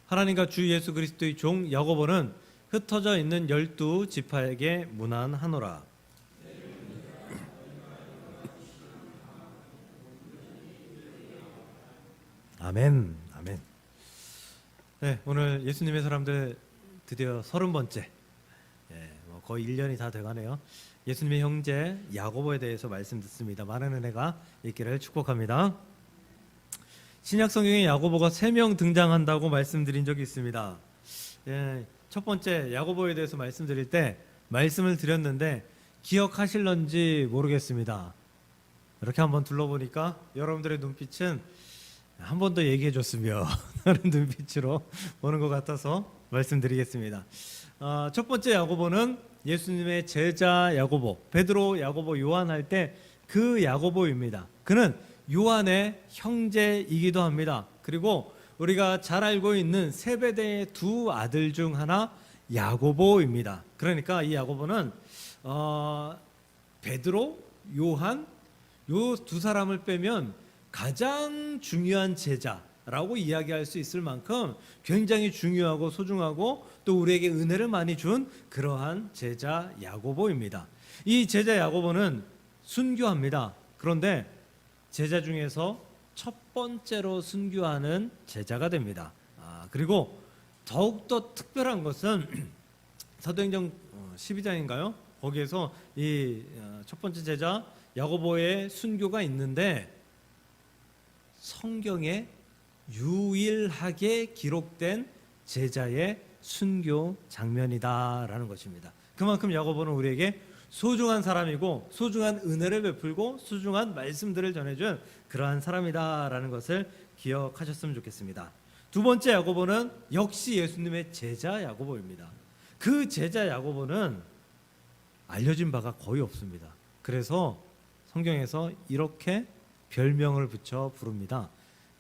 하나님과 주 예수 그리스도의 종 야고보는 흩어져 있는 12지파에게 문안하노라. 아멘. 아멘. 네, 오늘 예수님의 사람들 드디어 30번째, 거의 1년이 다 돼가네요. 예수님의 형제 야고보에 대해서 말씀 듣습니다. 많은 은혜가 있기를 축복합니다. 신약 성경에 야고보가 3명 등장한다고 말씀드린 적이 있습니다. 첫 번째 야고보에 대해서 말씀드릴 때 말씀을 드렸는데 기억하실런지 모르겠습니다. 이렇게 한번 둘러보니까 여러분들의 눈빛은 한 번 더 얘기해 줬으면 하는 눈빛으로 보는 것 같아서 말씀드리겠습니다. 첫 번째 야고보는 예수님의 제자 야고보, 베드로, 야고보, 요한 할 때 그 야고보입니다. 그는 요한의 형제이기도 합니다. 그리고 우리가 잘 알고 있는 세베대의 두 아들 중 하나 야고보입니다. 그러니까 이 야고보는 베드로, 요한 요 두 사람을 빼면 가장 중요한 제자라고 이야기할 수 있을 만큼 굉장히 중요하고 소중하고 또 우리에게 은혜를 많이 준 그러한 제자 야고보입니다. 이 제자 야고보는 순교합니다. 그런데 제자 중에서 첫 번째로 순교하는 제자가 됩니다. 그리고 더욱더 특별한 것은 사도행전 12장인가요? 거기에서 이 첫 번째 제자 야고보의 순교가 있는데 성경에 유일하게 기록된 제자의 순교 장면이다라는 것입니다. 그만큼 야고보는 우리에게 소중한 사람이고 소중한 은혜를 베풀고 소중한 말씀들을 전해준 그러한 사람이다라는 것을 기억하셨으면 좋겠습니다. 두 번째 야고보는 역시 예수님의 제자 야고보입니다. 그 제자 야고보는 알려진 바가 거의 없습니다. 그래서 성경에서 이렇게 별명을 붙여 부릅니다.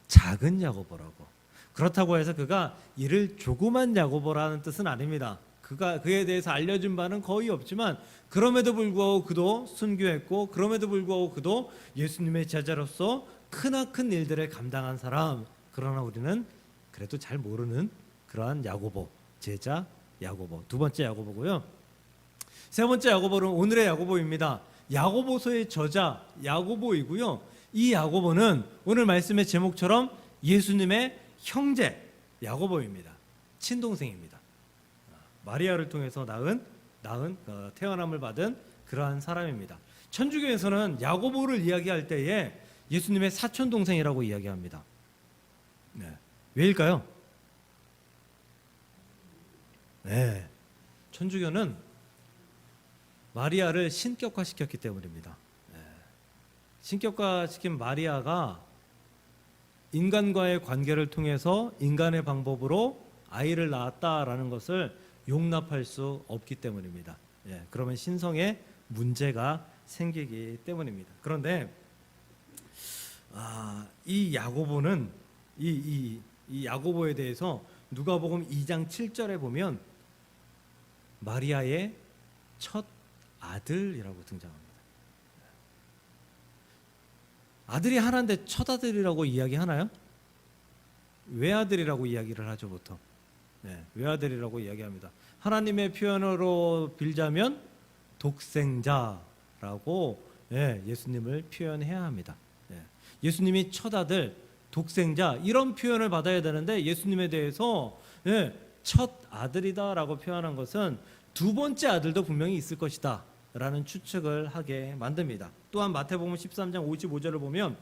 작은 야고보라고. 그렇다고 해서 그가 이를 조그만 야고보라는 뜻은 아닙니다. 그에 대해서 알려진 바는 거의 없지만 그럼에도 불구하고 그도 순교했고 그럼에도 불구하고 그도 예수님의 제자로서 크나큰 일들을 감당한 사람. 그러나 우리는 그래도 잘 모르는 그러한 야고보, 제자 야고보. 두 번째 야고보고요. 세 번째 야고보는 오늘의 야고보입니다. 야고보서의 저자 야고보이고요. 이 야고보는 오늘 말씀의 제목처럼 예수님의 형제 야고보입니다. 친동생입니다. 마리아를 통해서 태어남을 받은 그러한 사람입니다. 천주교에서는 야고보를 이야기할 때에 예수님의 사촌 동생이라고 이야기합니다. 왜일까요? 천주교는 마리아를 신격화시켰기 때문입니다. 신격화시킨 마리아가 인간과의 관계를 통해서 인간의 방법으로 아이를 낳았다라는 것을 용납할 수 없기 때문입니다. 그러면 신성에 문제가 생기기 때문입니다. 그런데 이 야고보는 이 야고보에 대해서 누가복음 2장 7절에 보면 마리아의 첫 아들이라고 등장합니다. 아들이 하나인데 첫 아들이라고 이야기하나요? 외아들이라고 이야기를 하죠 보통. 외아들이라고 이야기합니다. 하나님의 표현으로 빌자면 독생자라고 예수님을 표현해야 합니다. 예수님이 첫 아들, 독생자 이런 표현을 받아야 되는데 예수님에 대해서 첫 아들이다라고 표현한 것은 두 번째 아들도 분명히 있을 것이다 라는 추측을 하게 만듭니다. 또한 마태복음 13장 55절을 보면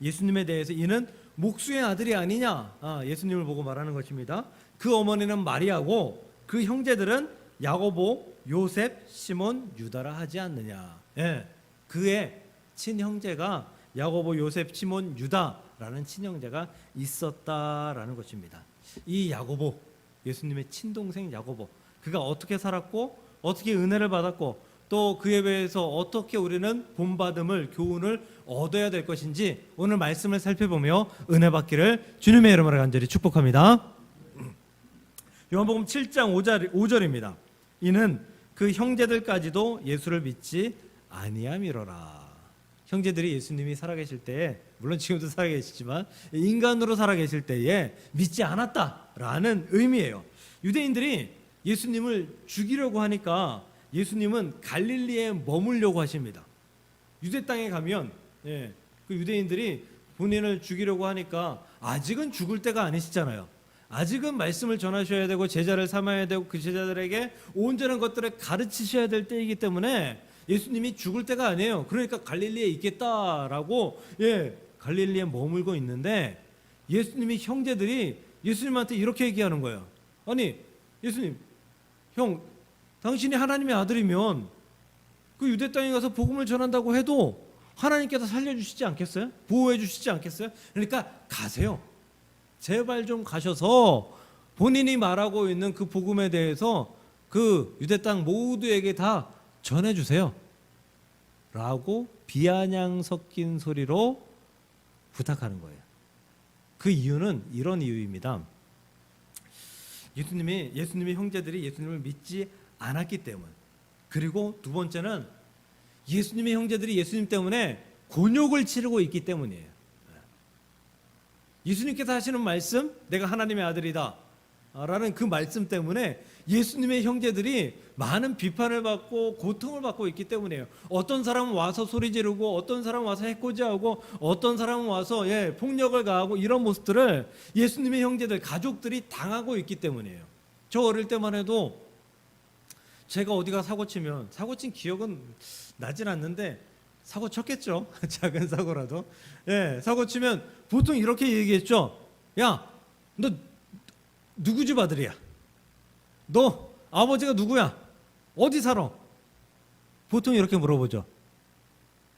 예수님에 대해서 이는 목수의 아들이 아니냐 예수님을 보고 말하는 것입니다. 그 어머니는 마리아고 그 형제들은 야고보, 요셉, 시몬, 유다라 하지 않느냐. 그의 친형제가 야고보, 요셉, 시몬, 유다라는 친형제가 있었다라는 것입니다. 이 야고보, 예수님의 친동생 야고보, 그가 어떻게 살았고 어떻게 은혜를 받았고 또 그에 대해서 어떻게 우리는 본받음을 교훈을 얻어야 될 것인지 오늘 말씀을 살펴보며 은혜 받기를 주님의 이름으로 간절히 축복합니다. 요한복음 7장 5절입니다. 이는 그 형제들까지도 예수를 믿지 아니함이로라. 형제들이 예수님이 살아계실 때에, 물론 지금도 살아계시지만 인간으로 살아계실 때에 믿지 않았다라는 의미예요. 유대인들이 예수님을 죽이려고 하니까 예수님은 갈릴리에 머물려고 하십니다. 유대 땅에 가면 그 유대인들이 본인을 죽이려고 하니까 아직은 죽을 때가 아니시잖아요. 아직은 말씀을 전하셔야 되고 제자를 삼아야 되고 그 제자들에게 온전한 것들을 가르치셔야 될 때이기 때문에 예수님이 죽을 때가 아니에요. 그러니까 갈릴리에 있겠다라고 갈릴리에 머물고 있는데, 예수님이 형제들이 예수님한테 이렇게 얘기하는 거예요. 아니 예수님, 형, 당신이 하나님의 아들이면 그 유대 땅에 가서 복음을 전한다고 해도 하나님께서 살려주시지 않겠어요? 보호해 주시지 않겠어요? 그러니까 가세요. 제발 좀 가셔서 본인이 말하고 있는 그 복음에 대해서 그 유대 땅 모두에게 다 전해주세요 라고 비아냥 섞인 소리로 부탁하는 거예요. 그 이유는 이런 이유입니다. 예수님의 형제들이 예수님을 믿지 않았기 때문, 그리고 두 번째는 예수님의 형제들이 예수님 때문에 곤욕을 치르고 있기 때문이에요. 예수님께서 하시는 말씀, 내가 하나님의 아들이다 라는 그 말씀 때문에 예수님의 형제들이 많은 비판을 받고 고통을 받고 있기 때문이에요. 어떤 사람은 와서 소리 지르고, 어떤 사람은 와서 해코지하고, 어떤 사람은 와서 폭력을 가하고, 이런 모습들을 예수님의 형제들, 가족들이 당하고 있기 때문이에요. 저 어릴 때만 해도 제가 어디가 사고치면, 사고친 기억은 나진 않는데 사고 쳤겠죠. 작은 사고라도. 사고치면 보통 이렇게 얘기했죠. 야, 너 누구 집 아들이야? 너 아버지가 누구야? 어디 살아? 보통 이렇게 물어보죠.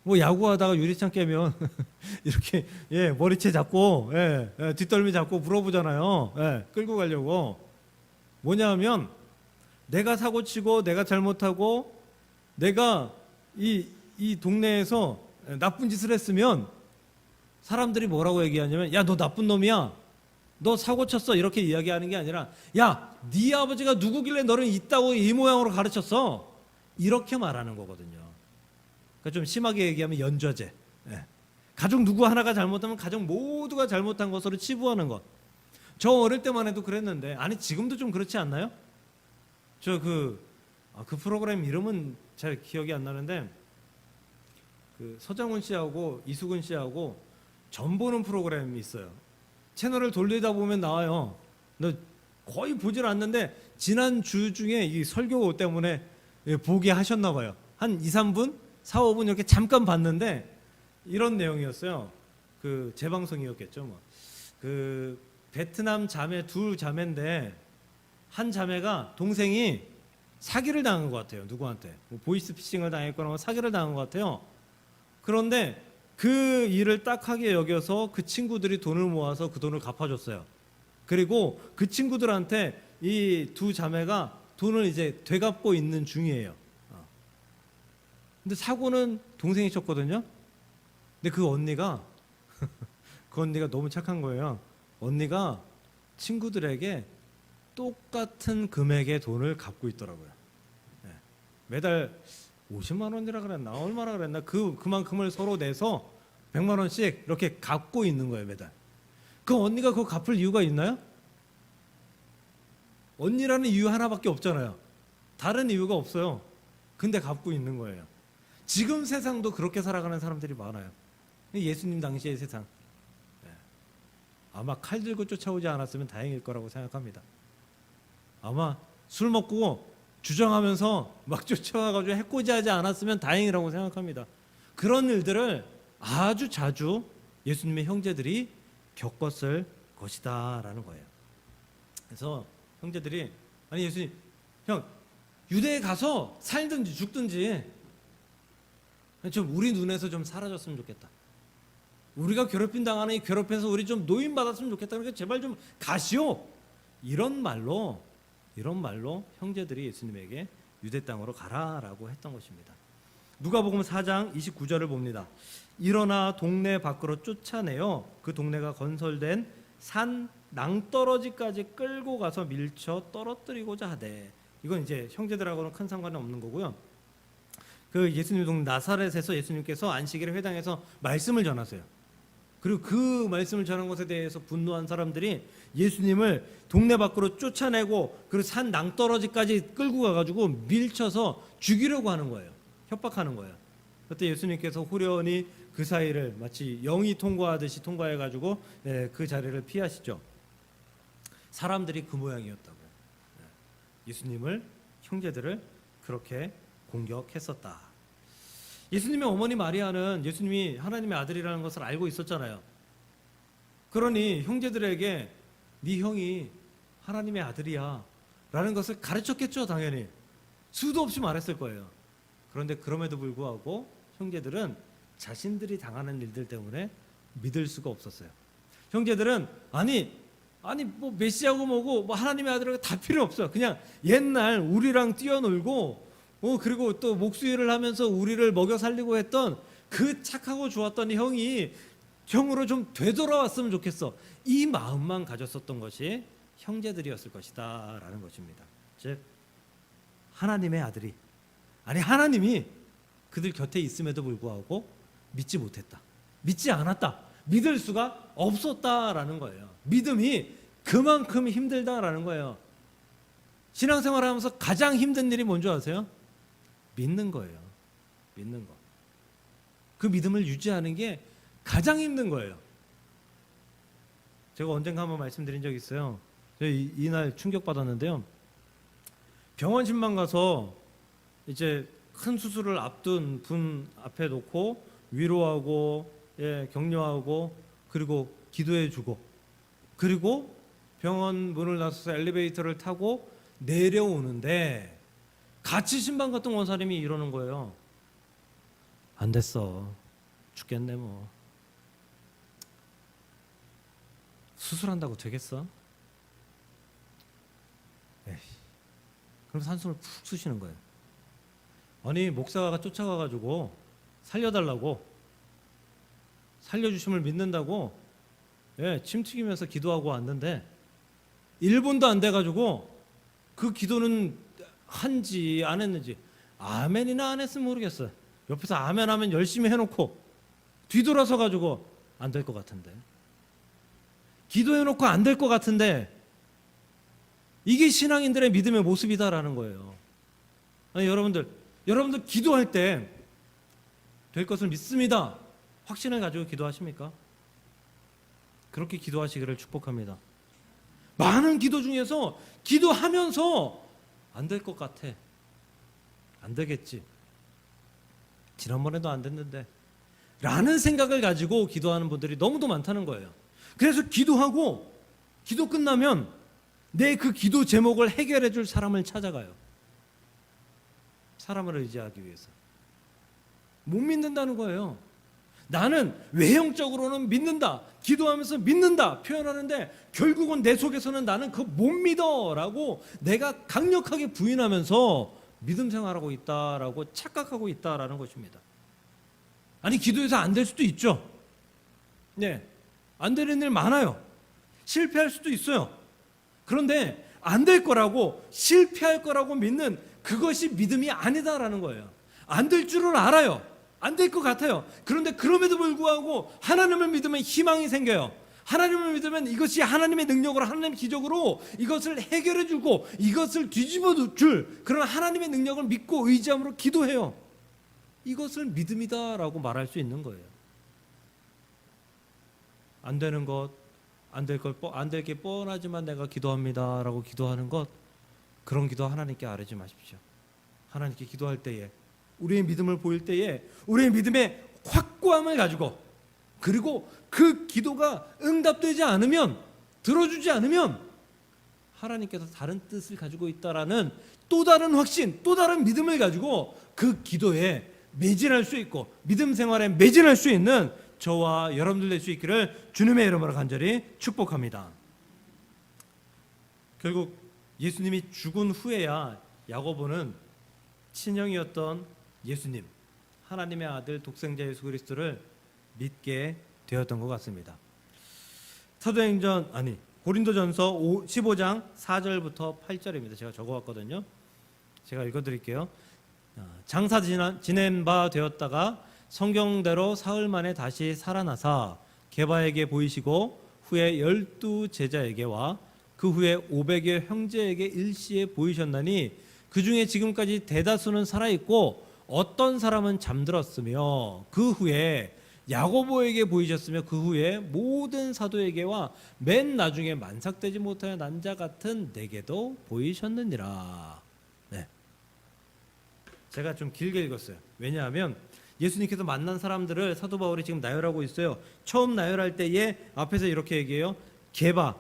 뭐 야구하다가 유리창 깨면 이렇게 머리채 잡고 뒷덜미 잡고 물어보잖아요. 끌고 가려고. 뭐냐면 내가 사고치고 내가 잘못하고 내가 이 동네에서 나쁜 짓을 했으면 사람들이 뭐라고 얘기하냐면, 야, 너 나쁜 놈이야, 너 사고 쳤어, 이렇게 이야기하는 게 아니라, 야, 네 아버지가 누구길래 너를 이따고 이 모양으로 가르쳤어, 이렇게 말하는 거거든요. 그러니까 좀 심하게 얘기하면 연좌제. 가족 누구 하나가 잘못하면 가족 모두가 잘못한 것으로 치부하는 것. 저 어릴 때만 해도 그랬는데, 아니 지금도 좀 그렇지 않나요? 저 그 프로그램 이름은 잘 기억이 안 나는데, 그 서장훈 씨하고 이수근 씨하고 점 보는 프로그램이 있어요. 채널을 돌리다 보면 나와요. 너 거의 보질 않는데 지난 주 중에 이 설교 때문에 보게 하셨나 봐요. 한 2, 3분, 4, 5분 이렇게 잠깐 봤는데 이런 내용이었어요. 그 재방송이었겠죠, 뭐. 그 베트남 자매, 두 자매인데 한 자매가 동생이 사기를 당한 것 같아요. 누구한테? 뭐 보이스피싱을 당했거나 사기를 당한 것 같아요. 그런데 그 일을 딱하게 여겨서 그 친구들이 돈을 모아서 그 돈을 갚아줬어요. 그리고 그 친구들한테 이 두 자매가 돈을 이제 되갚고 있는 중이에요. 근데 사고는 동생이 쳤거든요. 근데 그 언니가 그 언니가 너무 착한 거예요. 언니가 친구들에게 똑같은 금액의 돈을 갚고 있더라고요. 매달 50만 원이라 그랬나 얼마나 그랬나 그만큼을 서로 내서 100만 원씩 이렇게 갚고 있는 거예요, 매달. 그 언니가 그거 갚을 이유가 있나요? 언니라는 이유 하나밖에 없잖아요. 다른 이유가 없어요. 근데 갚고 있는 거예요. 지금 세상도 그렇게 살아가는 사람들이 많아요. 예수님 당시의 세상. 아마 칼 들고 쫓아오지 않았으면 다행일 거라고 생각합니다. 아마 술 먹고 주정하면서 막 쫓아와가지고 해코지하지 않았으면 다행이라고 생각합니다. 그런 일들을 아주 자주 예수님의 형제들이 겪었을 것이다라는 거예요. 그래서 형제들이, 아니 예수님, 형 유대에 가서 살든지 죽든지 좀 우리 눈에서 좀 사라졌으면 좋겠다. 우리가 괴롭힘 당하는 이 괴롭혀서 우리 좀 노임 받았으면 좋겠다. 그러니까 제발 좀 가시오. 이런 말로 형제들이 예수님에게 유대 땅으로 가라라고 했던 것입니다. 누가복음 4장 29절을 봅니다. 일어나 동네 밖으로 쫓아내어 그 동네가 건설된 산 낭떠러지까지 끌고 가서 밀쳐 떨어뜨리고자 하되. 이건 이제 형제들하고는 큰 상관은 없는 거고요. 그 예수님 동 나사렛에서 예수님께서 안식일에 회당에서 말씀을 전하세요. 그리고 그 말씀을 전한 것에 대해서 분노한 사람들이 예수님을 동네 밖으로 쫓아내고 그리고 산 낭떠러지까지 끌고 가가지고 밀쳐서 죽이려고 하는 거예요. 협박하는 거예요. 그때 예수님께서 후련히 그 사이를 마치 영이 통과하듯이 통과해가지고 그 자리를 피하시죠. 사람들이 그 모양이었다고요. 예수님을, 형제들을 그렇게 공격했었다. 예수님의 어머니 마리아는 예수님이 하나님의 아들이라는 것을 알고 있었잖아요. 그러니 형제들에게 네 형이 하나님의 아들이야 라는 것을 가르쳤겠죠. 당연히 수도 없이 말했을 거예요. 그런데 그럼에도 불구하고 형제들은 자신들이 당하는 일들 때문에 믿을 수가 없었어요. 형제들은 아니 뭐 메시아고 뭐고 뭐 하나님의 아들이라고 다 필요 없어. 그냥 옛날 우리랑 뛰어놀고 그리고 또 목수일을 하면서 우리를 먹여 살리고 했던 그 착하고 좋았던 형이 형으로 좀 되돌아왔으면 좋겠어. 이 마음만 가졌었던 것이 형제들이었을 것이다 라는 것입니다. 즉 하나님의 아들이 하나님이 그들 곁에 있음에도 불구하고 믿지 못했다, 믿지 않았다, 믿을 수가 없었다라는 거예요. 믿음이 그만큼 힘들다라는 거예요. 신앙생활 하면서 가장 힘든 일이 뭔지 아세요? 믿는 거예요. 믿는 거. 그 믿음을 유지하는 게 가장 힘든 거예요. 제가 언젠가 한번 말씀드린 적이 있어요. 이날 충격받았는데요. 병원심만 가서 이제 큰 수술을 앞둔 분 앞에 놓고 위로하고 격려하고 그리고 기도해주고 그리고 병원 문을 나서서 엘리베이터를 타고 내려오는데 같이 신방 갔던 원사님이 이러는 거예요. 안 됐어. 죽겠네 뭐. 수술한다고 되겠어? 에이. 그럼 한숨을 푹 쉬시는 거예요. 아니 목사가 쫓아가가지고 살려달라고, 살려주심을 믿는다고 침 튀기면서 기도하고 왔는데 1분도 안 돼가지고 그 기도는 한지 안 했는지 아멘이나 안 했으면 모르겠어요. 옆에서 아멘하면 열심히 해놓고 뒤돌아서 가지고 안 될 것 같은데, 기도해놓고 안 될 것 같은데, 이게 신앙인들의 믿음의 모습이다라는 거예요. 아니, 여러분들 기도할 때 될 것을 믿습니다, 확신을 가지고 기도하십니까? 그렇게 기도하시기를 축복합니다. 많은 기도 중에서 기도하면서 안 될 것 같아, 안 되겠지, 지난번에도 안 됐는데 라는 생각을 가지고 기도하는 분들이 너무도 많다는 거예요. 그래서 기도하고 기도 끝나면 내 그 기도 제목을 해결해 줄 사람을 찾아가요. 사람을 의지하기 위해서. 못 믿는다는 거예요. 나는 외형적으로는 믿는다, 기도하면서 믿는다 표현하는데 결국은 내 속에서는 나는 그거 못 믿어라고 내가 강력하게 부인하면서 믿음 생활하고 있다라고 착각하고 있다라는 것입니다. 아니, 기도해서 안 될 수도 있죠. 네, 안 되는 일 많아요. 실패할 수도 있어요. 그런데 안 될 거라고, 실패할 거라고 믿는 그것이 믿음이 아니다라는 거예요. 안 될 줄은 알아요. 안 될 것 같아요. 그런데 그럼에도 불구하고 하나님을 믿으면 희망이 생겨요. 하나님을 믿으면 이것이 하나님의 능력으로, 하나님의 기적으로 이것을 해결해 주고 이것을 뒤집어 줄 그런 하나님의 능력을 믿고 의지함으로 기도해요. 이것을 믿음이다라고 말할 수 있는 거예요. 안 되는 것, 안 될 게 뻔하지만 내가 기도합니다라고 기도하는 것, 그런 기도 하나님께 아뢰지 마십시오. 하나님께 기도할 때에, 우리의 믿음을 보일 때에 우리의 믿음의 확고함을 가지고, 그리고 그 기도가 응답되지 않으면, 들어주지 않으면 하나님께서 다른 뜻을 가지고 있다라는 또 다른 확신, 또 다른 믿음을 가지고 그 기도에 매진할 수 있고 믿음 생활에 매진할 수 있는 저와 여러분들 될 수 있기를 주님의 이름으로 간절히 축복합니다. 결국 예수님이 죽은 후에야 야고보는 친형이었던 예수님, 하나님의 아들 독생자 예수 그리스도를 믿게 되었던 것 같습니다. 고린도전서 15장 4절부터 8절입니다. 제가 적어왔거든요. 제가 읽어드릴게요. 장사 지낸 바 되었다가 성경대로 사흘 만에 다시 살아나사 게바에게 보이시고 후에 12제자에게와 그 후에 500여 형제에게 일시에 보이셨나니 그 중에 지금까지 대다수는 살아있고 어떤 사람은 잠들었으며 그 후에 야고보에게 보이셨으며 그 후에 모든 사도에게와 맨 나중에 만삭되지 못하여 난 자 같은 내게도 보이셨느니라. 네. 제가 좀 길게 읽었어요. 왜냐하면 예수님께서 만난 사람들을 사도 바울이 지금 나열하고 있어요. 처음 나열할 때에 앞에서 이렇게 얘기해요. 게바,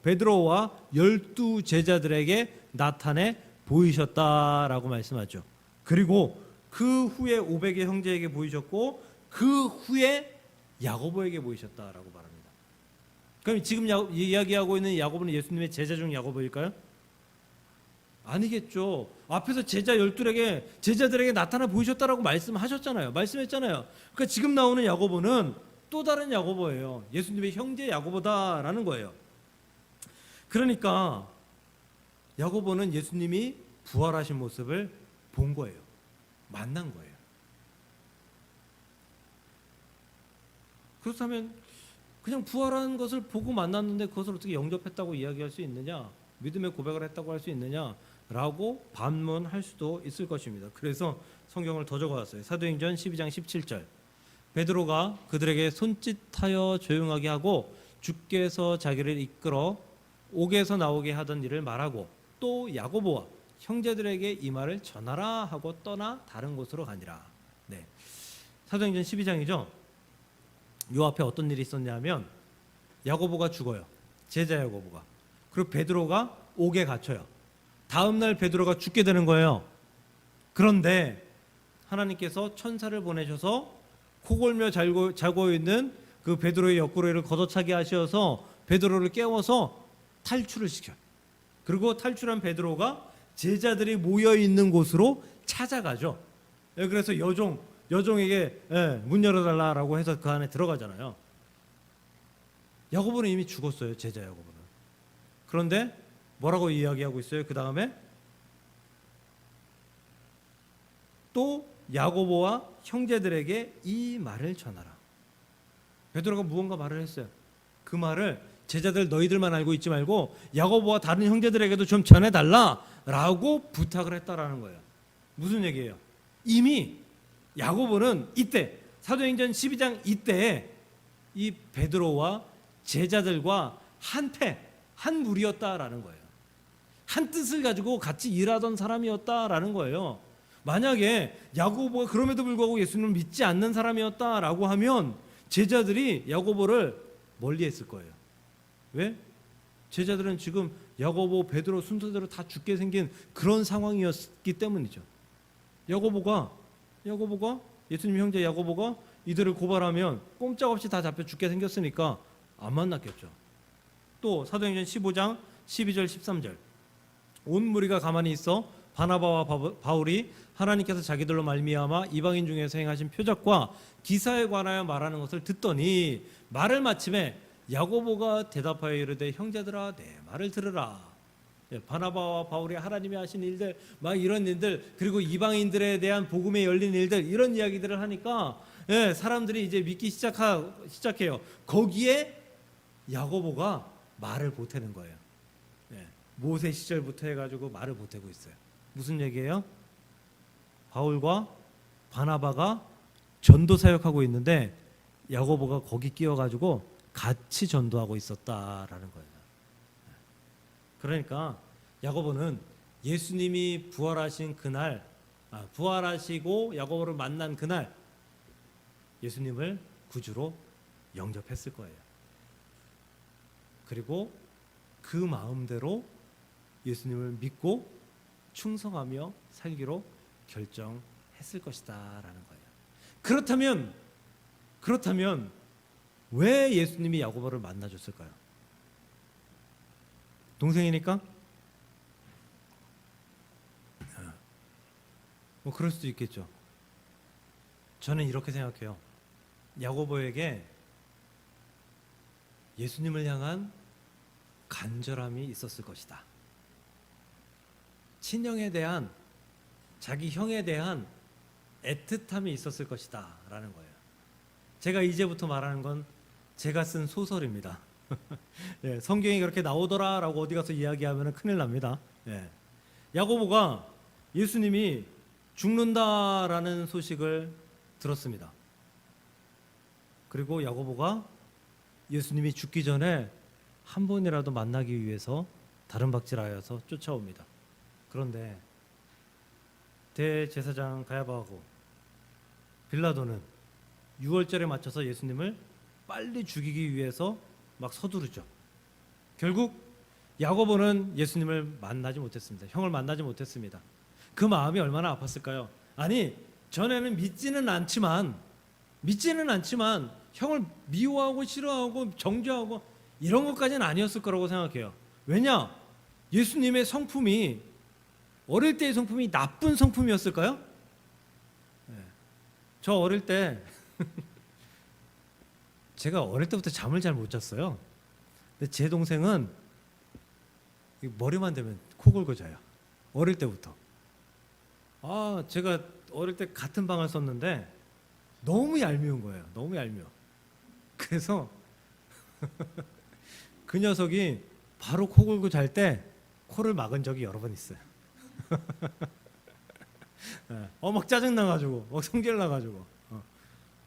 베드로와 12제자들에게 나타내 보이셨다라고 말씀하죠. 그리고 그 후에 500의 형제에게 보이셨고 그 후에 야고보에게 보이셨다라고 말합니다. 그럼 지금 이야기하고 있는 야고보는 예수님의 제자 중 야고보일까요? 아니겠죠. 앞에서 제자들에게 나타나 보이셨다라고 말씀하셨잖아요. 말씀했잖아요. 그러니까 지금 나오는 야고보는 또 다른 야고보예요. 예수님의 형제 야고보다라는 거예요. 그러니까 야고보는 예수님이 부활하신 모습을 본 거예요. 만난 거예요. 그렇다면 그냥 부활한 것을 보고 만났는데 그것을 어떻게 영접했다고 이야기할 수 있느냐? 믿음의 고백을 했다고 할 수 있느냐라고 반문할 수도 있을 것입니다. 그래서 성경을 더 적어왔어요. 사도행전 12장 17절. 베드로가 그들에게 손짓하여 조용하게 하고 주께서 자기를 이끌어 옥에서 나오게 하던 일을 말하고 또 야고보와 형제들에게 이 말을 전하라 하고 떠나 다른 곳으로 가니라. 네. 사도행전 12장이죠. 요 앞에 어떤 일이 있었냐면 야고보가 죽어요. 제자 야고보가. 그리고 베드로가 옥에 갇혀요. 다음 날 베드로가 죽게 되는 거예요. 그런데 하나님께서 천사를 보내셔서 코골며 자고 있는 그 베드로의 옆구리를 걷어차게 하셔서 베드로를 깨워서 탈출을 시켜요. 그리고 탈출한 베드로가 제자들이 모여 있는 곳으로 찾아가죠. 그래서 여종에게 문 열어달라라고 해서 그 안에 들어가잖아요. 야고보는 이미 죽었어요. 제자 야고보는. 그런데 뭐라고 이야기하고 있어요? 그 다음에 또 야고보와 형제들에게 이 말을 전하라. 베드로가 무언가 말을 했어요. 그 말을 제자들 너희들만 알고 있지 말고 야고보와 다른 형제들에게도 좀 전해달라라고 부탁을 했다라는 거예요. 무슨 얘기예요? 이미 야고보는 이때 사도행전 12장 이때에 이 베드로와 제자들과 한 무리였다라는 거예요. 한 뜻을 가지고 같이 일하던 사람이었다라는 거예요. 만약에 야고보가 그럼에도 불구하고 예수님을 믿지 않는 사람이었다라고 하면 제자들이 야고보를 멀리했을 거예요. 왜? 제자들은 지금 야고보, 베드로 순서대로 다 죽게 생긴 그런 상황이었기 때문이죠. 야고보가 예수님 형제 야고보가 이들을 고발하면 꼼짝없이 다 잡혀 죽게 생겼으니까 안 만났겠죠. 또 사도행전 15장 12절 13절. 온 무리가 가만히 있어 바나바와 바울이 하나님께서 자기들로 말미암아 이방인 중에서 행하신 표적과 기사에 관하여 말하는 것을 듣더니 말을 마침에 야고보가 대답하여 이르되 형제들아 내 말을 들으라. 바나바와 바울이 하나님이 하신 일들 막 이런 일들 그리고 이방인들에 대한 복음에 열린 일들 이런 이야기들을 하니까 사람들이 이제 믿기 시작해요. 거기에 야고보가 말을 보태는 거예요. 모세 시절부터 해가지고 말을 보태고 있어요. 무슨 얘기예요? 바울과 바나바가 전도 사역하고 있는데 야고보가 거기 끼어가지고 같이 전도하고 있었다라는 거예요. 그러니까 야고보는 예수님이 부활하신 그날, 부활하시고 야고보를 만난 그날 예수님을 구주로 영접했을 거예요. 그리고 그 마음대로 예수님을 믿고 충성하며 살기로 결정했을 것이다라는 거예요. 그렇다면 왜 예수님이 야고보를 만나줬을까요? 동생이니까? 뭐 그럴 수도 있겠죠. 저는 이렇게 생각해요. 야고보에게 예수님을 향한 간절함이 있었을 것이다. 자기 형에 대한 애틋함이 있었을 것이다 라는 거예요. 제가 이제부터 말하는 건 제가 쓴 소설입니다. 예, 성경이 그렇게 나오더라 라고 어디 가서 이야기하면 큰일 납니다. 예. 야고보가 예수님이 죽는다라는 소식을 들었습니다. 그리고 야고보가 예수님이 죽기 전에 한 번이라도 만나기 위해서 다른 박질하여서 쫓아옵니다. 그런데 대제사장 가야바하고 빌라도는 유월절에 맞춰서 예수님을 빨리 죽이기 위해서 막 서두르죠. 결국 야고보는 예수님을 만나지 못했습니다. 형을 만나지 못했습니다. 그 마음이 얼마나 아팠을까요? 아니, 전에는 믿지는 않지만 형을 미워하고 싫어하고 정죄하고 이런 것까지는 아니었을 거라고 생각해요. 왜냐? 예수님의 성품이 어릴 때의 성품이 나쁜 성품이었을까요? 네. 저 어릴 때 제가 어릴 때부터 잠을 잘 못 잤어요. 근데 제 동생은 머리만 대면 코 골고 자요. 어릴 때부터. 제가 어릴 때 같은 방을 썼는데 너무 얄미운 거예요. 너무 얄미워. 그래서 그 녀석이 바로 코 골고 잘 때 코를 막은 적이 여러 번 있어요. 막 짜증 나가지고, 막 성질 나가지고,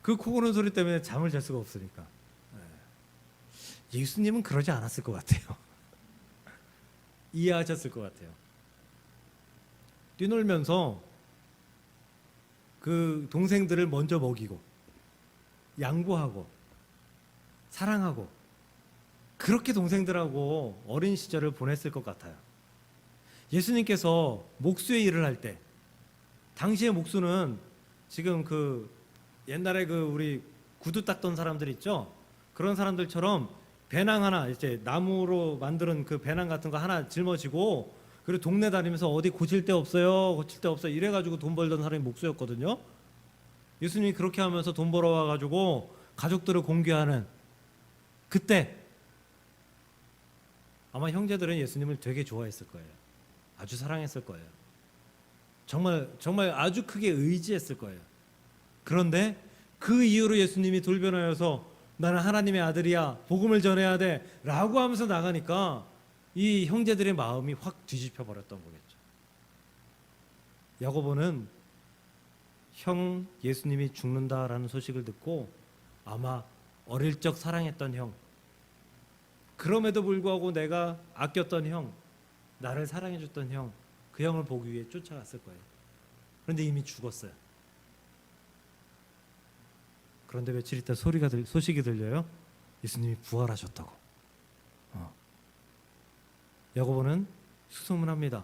그 코 고는 소리 때문에 잠을 잘 수가 없으니까. 예수님은 그러지 않았을 것 같아요. 이해하셨을 것 같아요. 뛰놀면서 그 동생들을 먼저 먹이고, 양보하고, 사랑하고, 그렇게 동생들하고 어린 시절을 보냈을 것 같아요. 예수님께서 목수의 일을 할 때, 당시의 목수는 지금 그 옛날에 그 우리 구두 닦던 사람들 있죠? 그런 사람들처럼 배낭 하나, 이제 나무로 만드는 그 배낭 같은 거 하나 짊어지고, 그리고 동네 다니면서 어디 고칠 데 없어요, 고칠 데 없어요, 이래가지고 돈 벌던 사람이 목수였거든요. 예수님이 그렇게 하면서 돈 벌어와가지고 가족들을 공개하는 그때 아마 형제들은 예수님을 되게 좋아했을 거예요. 아주 사랑했을 거예요. 정말 아주 크게 의지했을 거예요. 그런데 그 이후로 예수님이 돌변하여서 나는 하나님의 아들이야, 복음을 전해야 돼 라고 하면서 나가니까 이 형제들의 마음이 확 뒤집혀 버렸던 거겠죠. 야고보는 형 예수님이 죽는다라는 소식을 듣고 아마 어릴 적 사랑했던 형, 그럼에도 불구하고 내가 아꼈던 형, 나를 사랑해줬던 형, 그 형을 보기 위해 쫓아갔을 거예요. 그런데 이미 죽었어요. 그런데 며칠 있다 소식이 들려요. 예수님이 부활하셨다고. 야고보는 수소문합니다.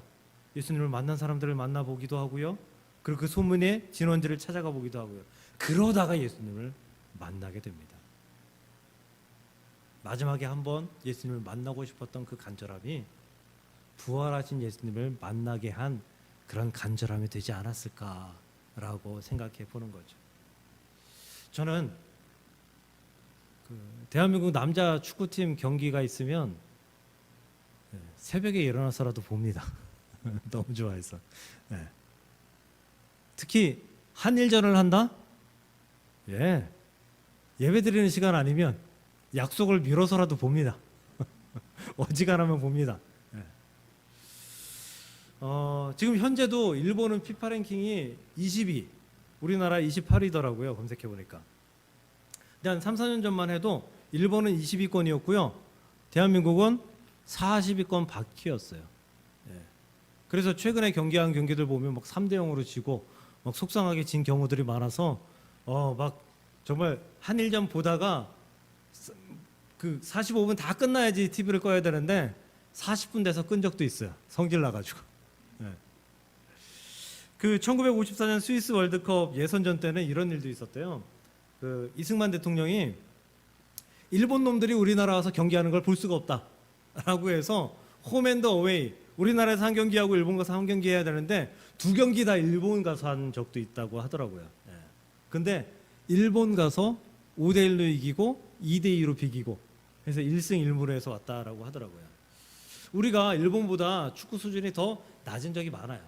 예수님을 만난 사람들을 만나보기도 하고요. 그리고 그 소문의 진원지를 찾아가 보기도 하고요. 그러다가 예수님을 만나게 됩니다. 마지막에 한번 예수님을 만나고 싶었던 그 간절함이 부활하신 예수님을 만나게 한 그런 간절함이 되지 않았을까라고 생각해 보는 거죠. 저는 대한민국 남자 축구팀 경기가 있으면 새벽에 일어나서라도 봅니다. 너무 좋아해서. 특히 한일전을 한다? 예배 드리는 시간 아니면 약속을 미뤄서라도 봅니다. 어지간하면 봅니다. 지금 현재도 일본은 피파 랭킹이 20위, 우리나라 28위더라고요. 검색해 보니까. 근데 한 3, 4년 전만 해도 일본은 20위권이었고요. 대한민국은 40위권 바퀴였어요. 그래서 최근에 경기한 경기들 보면 막 3대 0으로 지고 막 속상하게 진 경우들이 많아서 막 정말 한일전 보다가 그 45분 다 끝나야지 TV를 꺼야 되는데 40분 돼서 끈 적도 있어요. 성질 나가지고. 그 1954년 스위스 월드컵 예선전 때는 이런 일도 있었대요. 그 이승만 대통령이 일본 놈들이 우리나라 와서 경기하는 걸 볼 수가 없다라고 해서 홈앤더 어웨이, 우리나라에서 한 경기 하고 일본 가서 한 경기 해야 되는데 두 경기 다 일본 가서 한 적도 있다고 하더라고요. 근데 일본 가서 5대1로 이기고 2대2로 비기고 해서 1승 1무로 해서 왔다라고 하더라고요. 우리가 일본보다 축구 수준이 더 낮은 적이 많아요.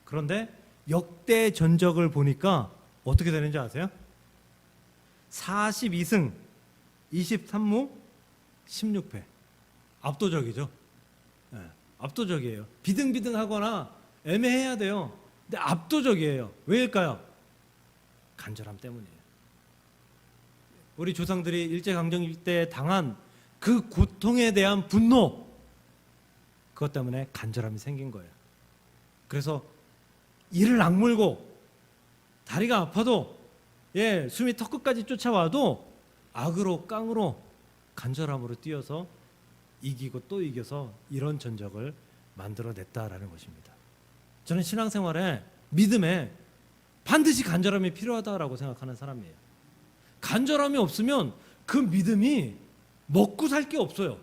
그런데 역대 전적을 보니까 어떻게 되는지 아세요? 42승 23무 16패. 압도적이죠. 네, 압도적이에요. 비등비등하거나 애매해야 돼요. 근데 압도적이에요. 왜일까요? 간절함 때문이에요. 우리 조상들이 일제강점기 때 당한 그 고통에 대한 분노, 그것 때문에 간절함이 생긴 거예요. 그래서 이를 악물고 다리가 아파도 숨이 턱끝까지 쫓아와도 악으로 깡으로 간절함으로 뛰어서 이기고 또 이겨서 이런 전적을 만들어냈다라는 것입니다. 저는 신앙생활에 믿음에 반드시 간절함이 필요하다라고 생각하는 사람이에요. 간절함이 없으면 그 믿음이 먹고 살 게 없어요.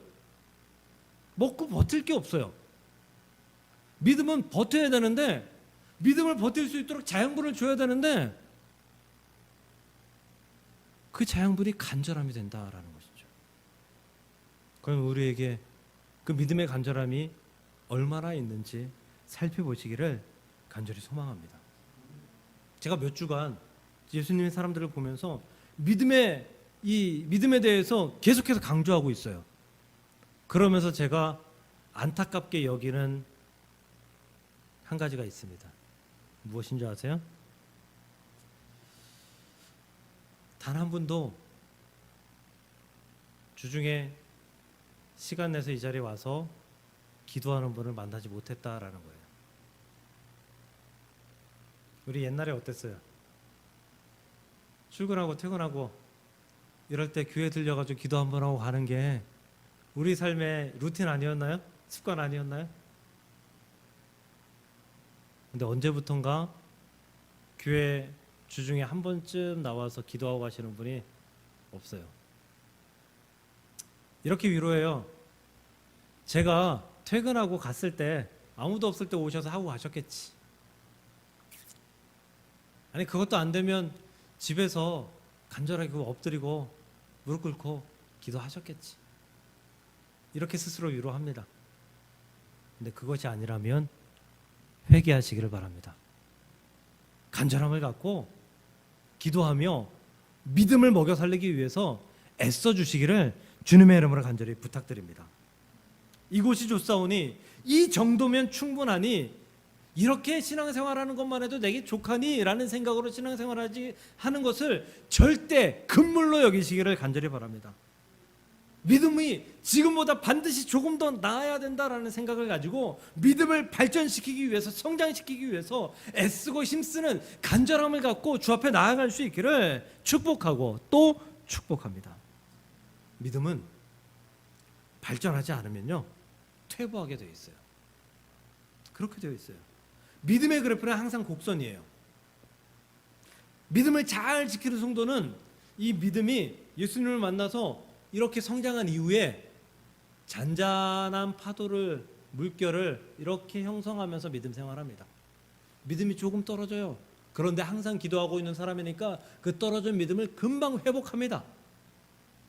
먹고 버틸 게 없어요. 믿음은 버텨야 되는데, 믿음을 버틸 수 있도록 자양분을 줘야 되는데, 그 자양분이 간절함이 된다라는 것이죠. 그럼 우리에게 그 믿음의 간절함이 얼마나 있는지 살펴보시기를 간절히 소망합니다. 제가 몇 주간 예수님의 사람들을 보면서 믿음에 대해서 계속해서 강조하고 있어요. 그러면서 제가 안타깝게 여기는 한 가지가 있습니다. 무엇인 줄 아세요? 단 한 분도 주중에 시간 내서 이 자리에 와서 기도하는 분을 만나지 못했다라는 거예요. 우리 옛날에 어땠어요? 출근하고 퇴근하고 이럴 때 교회 들려가지고 기도 한번 하고 가는 게 우리 삶의 루틴 아니었나요? 습관 아니었나요? 근데 언제부턴가 교회 주중에 한 번쯤 나와서 기도하고 가시는 분이 없어요. 이렇게 위로해요. 제가 퇴근하고 갔을 때 아무도 없을 때 오셔서 하고 가셨겠지. 아니 그것도 안 되면 집에서 간절하게 엎드리고 무릎 꿇고 기도하셨겠지. 이렇게 스스로 위로합니다. 근데 그것이 아니라면 회개하시기를 바랍니다. 간절함을 갖고 기도하며 믿음을 먹여 살리기 위해서 애써 주시기를 주님의 이름으로 간절히 부탁드립니다. 이곳이 좋사오니 이 정도면 충분하니 이렇게 신앙생활하는 것만 해도 내게 족하니 라는 생각으로 신앙생활하지 하는 것을 절대 금물로 여기시기를 간절히 바랍니다. 믿음이 지금보다 반드시 조금 더 나아야 된다라는 생각을 가지고 믿음을 발전시키기 위해서 성장시키기 위해서 애쓰고 힘쓰는 간절함을 갖고 주 앞에 나아갈 수 있기를 축복하고 또 축복합니다. 믿음은 발전하지 않으면요 퇴보하게 되어 있어요. 그렇게 되어 있어요. 믿음의 그래프는 항상 곡선이에요. 믿음을 잘 지키는 성도는 이 믿음이 예수님을 만나서 이렇게 성장한 이후에 잔잔한 파도를 물결을 이렇게 형성하면서 믿음 생활합니다. 믿음이 조금 떨어져요. 그런데 항상 기도하고 있는 사람이니까 그 떨어진 믿음을 금방 회복합니다.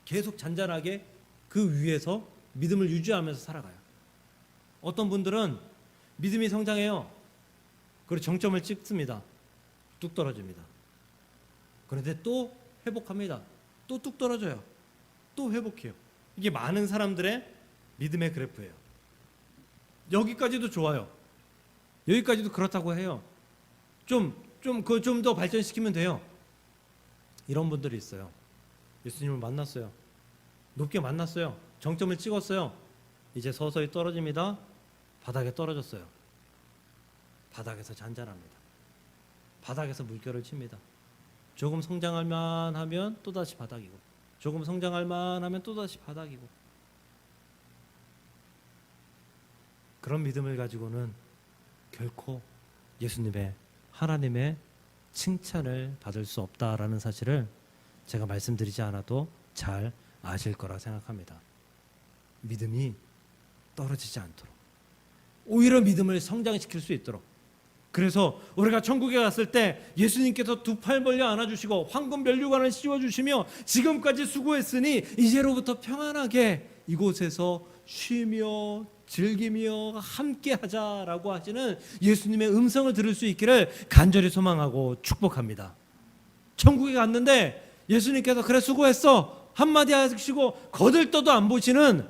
계속 잔잔하게 그 위에서 믿음을 유지하면서 살아가요. 어떤 분들은 믿음이 성장해요. 그리고 정점을 찍습니다. 뚝 떨어집니다. 그런데 또 회복합니다. 또 뚝 떨어져요. 또 회복해요. 이게 많은 사람들의 믿음의 그래프예요. 여기까지도 좋아요. 여기까지도 그렇다고 해요. 좀 더 발전시키면 돼요. 이런 분들이 있어요. 예수님을 만났어요. 높게 만났어요. 정점을 찍었어요. 이제 서서히 떨어집니다. 바닥에 떨어졌어요. 바닥에서 잔잔합니다. 바닥에서 물결을 칩니다. 조금 성장할 만하면 또다시 바닥이고, 조금 성장할 만하면 또다시 바닥이고. 그런 믿음을 가지고는 결코 예수님의 하나님의 칭찬을 받을 수 없다라는 사실을 제가 말씀드리지 않아도 잘 아실 거라 생각합니다. 믿음이 떨어지지 않도록, 오히려 믿음을 성장시킬 수 있도록. 그래서 우리가 천국에 갔을 때 예수님께서 두 팔 벌려 안아주시고 황금 면류관을 씌워주시며 지금까지 수고했으니 이제로부터 평안하게 이곳에서 쉬며 즐기며 함께 하자라고 하시는 예수님의 음성을 들을 수 있기를 간절히 소망하고 축복합니다. 천국에 갔는데 예수님께서 그래 수고했어 한마디 하시고 거들떠도 안 보시는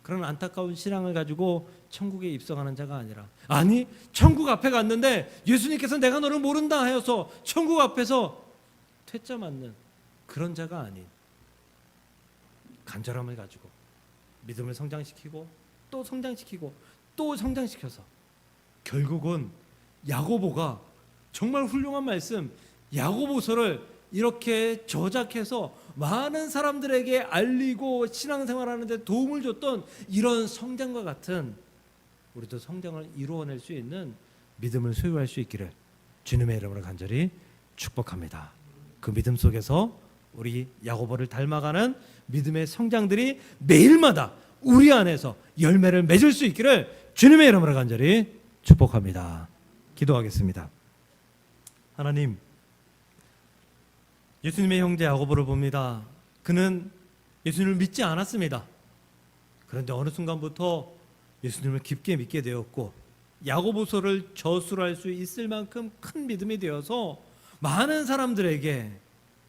그런 안타까운 신앙을 가지고 천국에 입성하는 자가 아니라, 아니 천국 앞에 갔는데 예수님께서 내가 너를 모른다 하여서 천국 앞에서 퇴짜 맞는 그런 자가 아닌 간절함을 가지고 믿음을 성장시키고 또 성장시키고 또 성장시켜서 결국은 야고보가 정말 훌륭한 말씀, 야고보서를 이렇게 저작해서 많은 사람들에게 알리고 신앙생활하는 데 도움을 줬던 이런 성장과 같은 우리도 성장을 이루어낼 수 있는 믿음을 소유할 수 있기를 주님의 이름으로 간절히 축복합니다. 그 믿음 속에서 우리 야고보를 닮아가는 믿음의 성장들이 매일마다 우리 안에서 열매를 맺을 수 있기를 주님의 이름으로 간절히 축복합니다. 기도하겠습니다. 하나님, 예수님의 형제 야고보를 봅니다. 그는 예수님을 믿지 않았습니다. 그런데 어느 순간부터 예수님을 깊게 믿게 되었고 야고보서를 저술할 수 있을 만큼 큰 믿음이 되어서 많은 사람들에게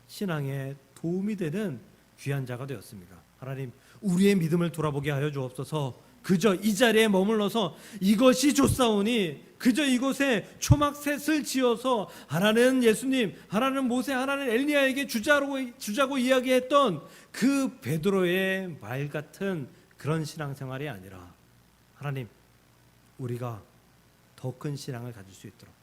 신앙에 도움이 되는 귀한 자가 되었습니다. 하나님, 우리의 믿음을 돌아보게 하여 주옵소서. 그저 이 자리에 머물러서 이것이 좋사오니 그저 이곳에 초막셋을 지어서 하나는 예수님, 하나는 모세, 하나는 엘리야에게 주자고 이야기했던 그 베드로의 말 같은 그런 신앙생활이 아니라 하나님, 우리가 더 큰 신앙을 가질 수 있도록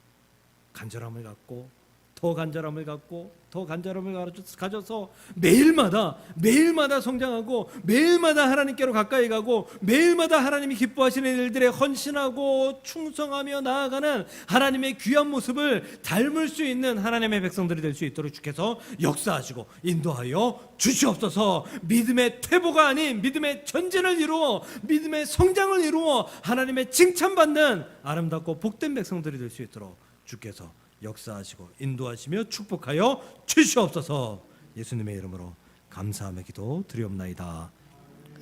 간절함을 갖고 더 간절함을 갖고 더 간절함을 가져서 매일마다 성장하고 매일마다 하나님께로 가까이 가고 매일마다 하나님이 기뻐하시는 일들에 헌신하고 충성하며 나아가는 하나님의 귀한 모습을 닮을 수 있는 하나님의 백성들이 될 수 있도록 주께서 역사하시고 인도하여 주시옵소서. 믿음의 퇴보가 아닌 믿음의 전진을 이루어 믿음의 성장을 이루어 하나님의 칭찬받는 아름답고 복된 백성들이 될 수 있도록 주께서 역사하시고 인도하시며 축복하여 주시옵소서. 예수님의 이름으로 감사하며 기도 드리옵나이다.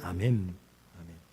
아멘.